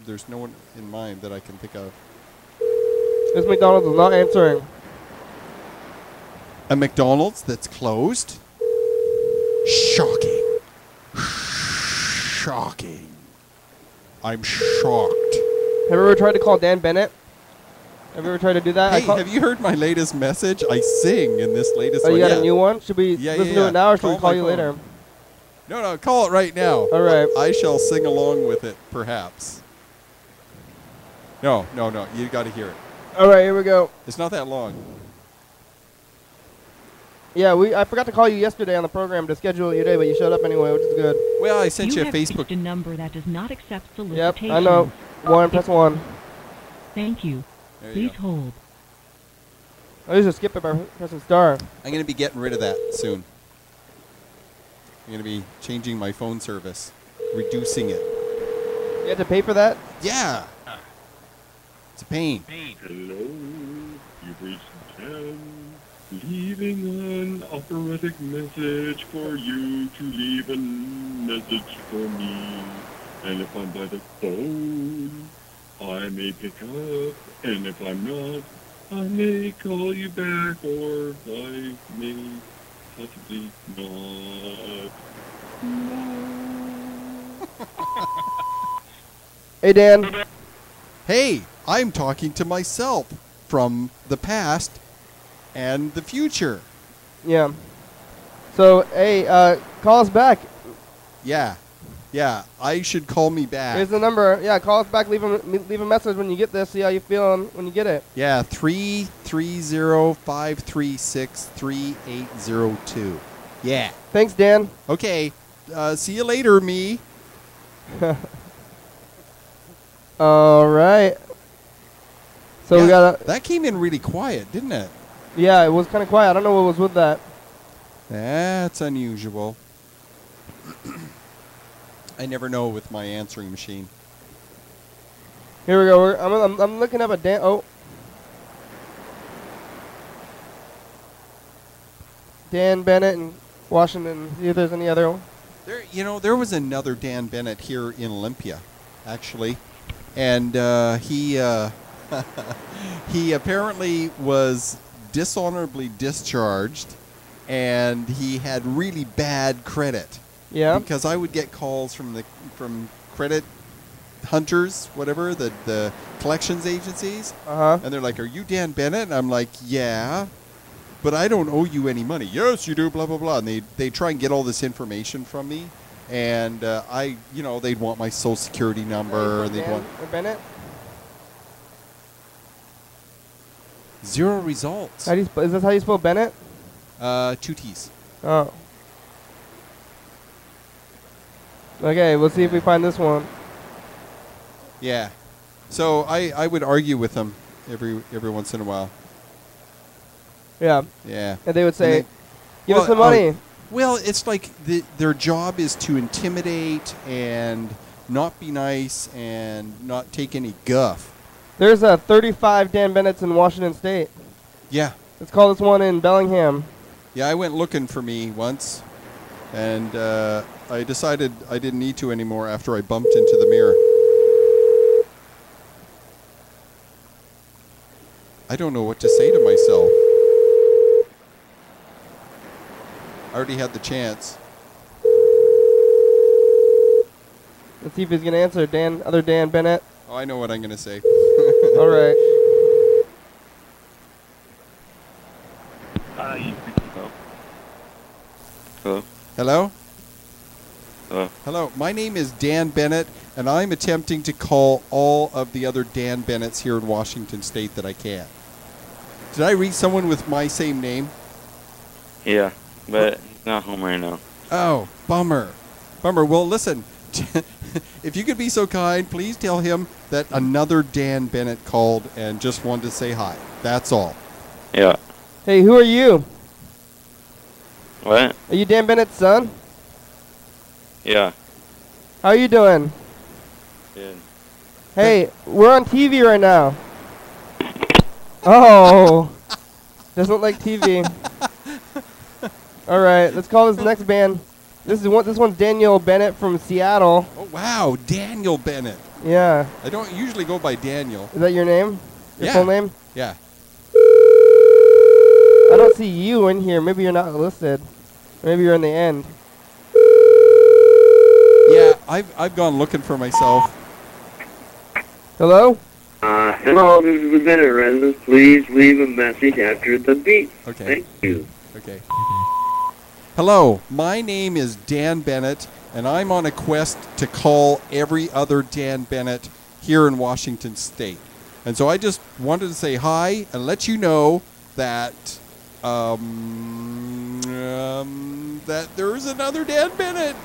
There's no one in mind that I can think of. This McDonald's is not answering. A McDonald's that's closed? Shocking. Shocking. I'm shocked. Have you ever tried to call Dan Bennett? Have you ever tried to do that? Hey, have you heard my latest message? I sing in this latest one. one. You got a new one? Should we listen to it now, or should we call you later? No, call it right now. All right. I shall sing along with it, perhaps. No, you got to hear it. All right, here we go. It's not that long. Yeah, I forgot to call you yesterday on the program to schedule your day, but you showed up anyway, which is good. Well, I sent you a have Facebook. reached a number that does not accept Yep, solicitations. I know. Press 1. Thank you. Please hold. I used to skip it by pressing star. I'm going to be getting rid of that soon. I'm going to be changing my phone service, reducing it. You have to pay for that? Yeah. It's a pain. Hello, you've reached 10. Leaving an operatic message for you to leave a message for me. And if I'm by the phone, I may pick up. And if I'm not, I may call you back, or I may possibly not. Hey, Dan. Hey, I'm talking to myself from the past and the future. Yeah. So, hey, call us back. Yeah. I should call me back. Here's the number. Yeah, call us back. Leave a message when you get this. See how you feel when you get it. Yeah, 330-536-3802. Yeah. Thanks, Dan. Okay. See you later, me. All right. So we got that came in really quiet, didn't it? Yeah, it was kind of quiet. I don't know what was with that. That's unusual. I never know with my answering machine. Here we go. I'm looking up a Dan. Oh. Dan Bennett in Washington. See if there's any other one. There was another Dan Bennett here in Olympia, actually, and he he apparently was dishonorably discharged, and he had really bad credit. Yeah. Because I would get calls from credit hunters, whatever, the collections agencies. Uh-huh. And they're like, "Are you Dan Bennett?" And I'm like, "Yeah, but I don't owe you any money." "Yes, you do, blah, blah, blah." And they try and get all this information from me. And they'd want my social security number. And they'd want Bennett? zero results. Is this how you spell Bennett? 2 T's. Oh. Okay, we'll see if we find this one. Yeah. So I would argue with them every once in a while. Yeah. Yeah. And they would say, give us the money. Well, it's like their job is to intimidate and not be nice and not take any guff. There's 35 Dan Bennetts in Washington State. Yeah. Let's call this one in Bellingham. Yeah, I went looking for me once, and I decided I didn't need to anymore after I bumped into the mirror. I don't know what to say to myself. I already had the chance. Let's see if he's going to answer. Other Dan Bennett. Oh, I know what I'm going to say. All right. Hello. Hello? Hello. Hello. My name is Dan Bennett, and I'm attempting to call all of the other Dan Bennetts here in Washington State that I can. Did I reach someone with my same name? Yeah, but he's not home right now. Oh, bummer. Bummer. Well, listen, if you could be so kind, please tell him that another Dan Bennett called and just wanted to say hi. That's all. Yeah. Hey, who are you? What? Are you Dan Bennett's son? Yeah. How are you doing? Good. Hey, we're on TV right now. Oh. Doesn't like TV. All right, let's call this next band. This one's Daniel Bennett from Seattle. Oh, wow. Daniel Bennett. Yeah. I don't usually go by Daniel. Is that your name? Your Yeah. full name? Yeah. I don't see you in here. Maybe you're not listed. Maybe you're in the end. Yeah, I've gone looking for myself. Hello? Hello, this is the Bennet resident. Please leave a message after the beep. Okay. Thank you. Okay. Hello, my name is Dan Bennett, and I'm on a quest to call every other Dan Bennett here in Washington State. And so I just wanted to say hi and let you know that that there's another Dan Bennett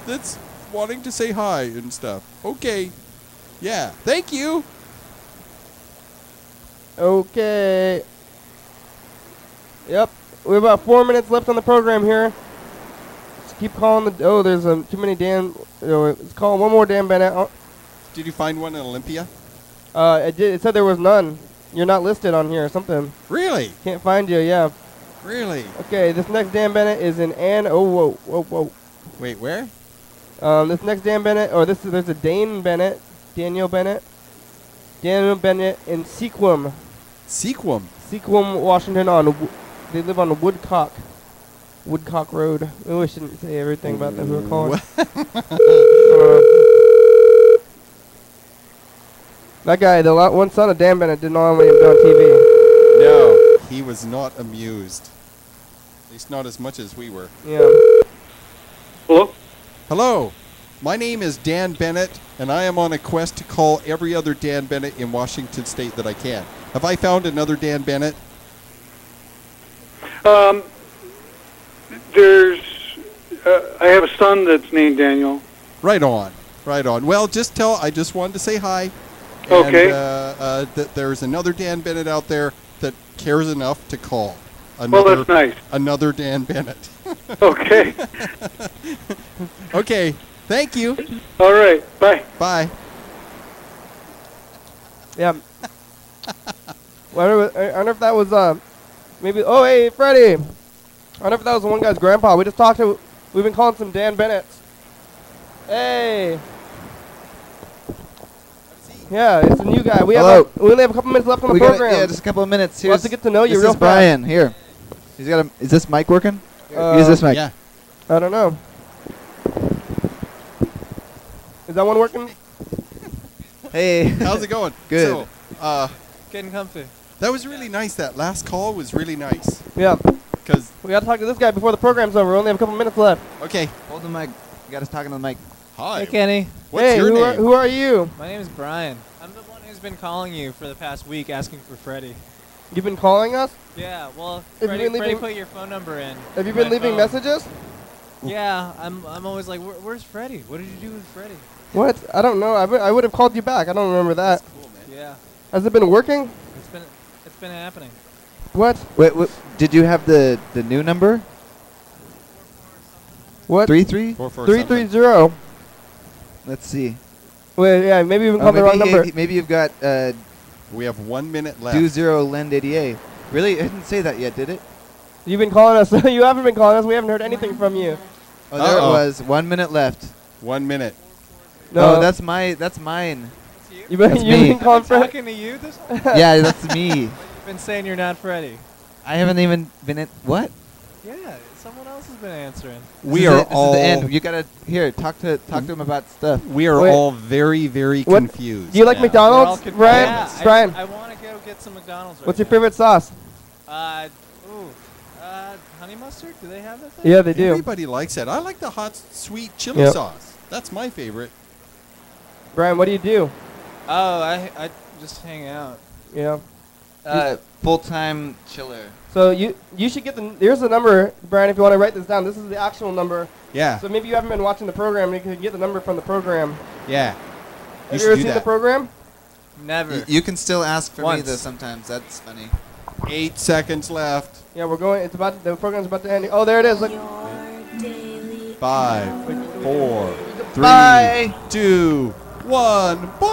that's wanting to say hi and stuff. Okay. Yeah. Thank you. Okay. Yep. We have about 4 minutes left on the program here. Just keep calling the. Oh, there's too many Dan. Let's call one more Dan Bennett. Oh. Did you find one in Olympia? It did. It said there was none. You're not listed on here or something. Really? Can't find you. Yeah. Really? Okay. This next Dan Bennett is in Ann. Oh, whoa. Wait, where? This next Dan Bennett. There's a Daniel Bennett in Sequim. Sequim, Washington. They live on Woodcock Road. Oh, I shouldn't say everything about them who are calling. That guy, the one son of Dan Bennett, did not want him on TV. No, he was not amused. At least not as much as we were. Yeah. Hello? Hello, my name is Dan Bennett, and I am on a quest to call every other Dan Bennett in Washington State that I can. Have I found another Dan Bennett? I have a son that's named Daniel. Right on. Well, I just wanted to say hi. Okay. And that there's another Dan Bennett out there that cares enough to call. Well, that's nice. Another Dan Bennett. Okay. Okay. Thank you. All right. Bye. Bye. Yeah. I wonder if that was maybe. Oh, hey, Freddie. I wonder if that was the one guy's grandpa. We've been calling some Dan Bennetts. Hey. Yeah, it's a new guy. We only have a couple minutes left on the program. Yeah, just a couple of minutes. We'll have to get to know you this real is Brian. Here. He's got is this mic working? Use this mic. Yeah. I don't know. Is that one working? Hey. How's it going? Good. So, getting comfy. That was really nice. That last call was really nice. Yeah. Because we got to talk to this guy before the program's over. We only have a couple minutes left. Okay. Hold the mic. You got us talking to the mic. Hi. Hey, Kenny. What's your name? Who are you? My name is Brian. I'm the one who's been calling you for the past week asking for Freddie. You've been calling us? Yeah, well, Have Freddie, you been Freddie leaving- put your phone number in. Have you been leaving messages? Yeah, I'm always like, where's Freddie? What did you do with Freddie? What? I don't know. I would have called you back. I don't remember that. That's cool, man. Yeah. Has it been working? It's been happening. What? Wait, did you have the new number? What? 33? 330. Let's see. Wait, yeah, maybe you called the wrong number. Maybe you've got we have 1 minute left. 20 Lend 88. Really? It didn't say that yet, did it? You've been calling us. You haven't been calling us. We haven't heard anything from you. Oh, there it was. 1 minute left. 1 minute. No, oh, that's mine. You've been calling Freddie. Talking to you this? Yeah, that's me. You've been saying you're not Freddie. I haven't even been at what? Yeah, someone else has been answering. We are all. This is the end. You gotta talk to him about stuff. We are all very, very confused. Do you like McDonald's, Brian? Yeah, Brian. I want to go get some McDonald's. What's your favorite sauce? Honey mustard? Do they have that thing? Yeah, they do. Everybody likes it. I like the hot, sweet chili sauce. That's my favorite. Brian, what do you do? Oh, I just hang out. Yeah. Full-time chiller. So you should get here's the number, Brian, if you want to write this down. This is the actual number. Yeah. So maybe you haven't been watching the program. You can get the number from the program. Yeah. Have you ever seen the program? Never. You can still ask for me Once. though sometimes. That's funny. 8 seconds left. Yeah, we're going. The program's about to end. Oh, there it is. Look. 5, 4, 3, Bye. 2, 1. Bye.